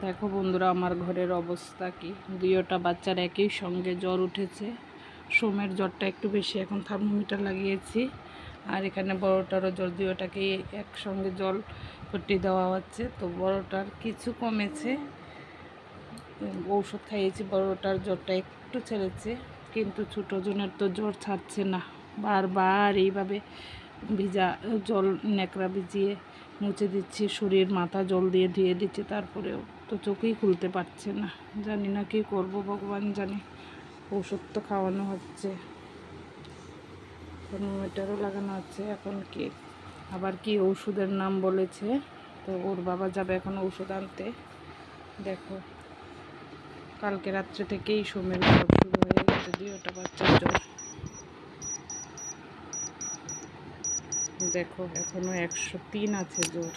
দেখো বন্ধুরা, আমার ঘরের অবস্থা কি। দুইটা বাচ্চার একই সঙ্গে জ্বর উঠেছে। সোমের জ্বরটা একটু বেশি, এখন থার্মোমিটার লাগিয়েছি। আর এখানে বড়টারও জ্বর, দুইটাকে একসঙ্গে জল পট্টি দেওয়া হচ্ছে। তো বড়টার কিছু কমেছে, ঔষধ খাইয়েছি, বড়টার জ্বরটা একটু ছেড়েছে। কিন্তু ছোটো জনের তো জ্বর ছাড়ছে না, বারবার এইভাবে ভিজা জল ন্যাকড়া ভিজিয়ে মুছে দিচ্ছি, শরীর মাথা জল দিয়ে ধুয়ে দিচ্ছি, তারপরেও তো চোখেই খুলতে পারছে না। জানি না কী করব, ভগবান জানে। ওষুধ তো খাওয়ানো হচ্ছে, থার্মোমিটারও লাগানো হচ্ছে। এখন কি আবার কি ওষুধের নাম বলেছে, তো ওর বাবা যাবে এখন ওষুধ আনতে। দেখো, কালকে রাত্রে থেকেই সোমের জ্বর শুরু হয়ে গেছে, দুইটা বাচ্চার জ্বর। দেখো এখনো 103 আছে জ্বর।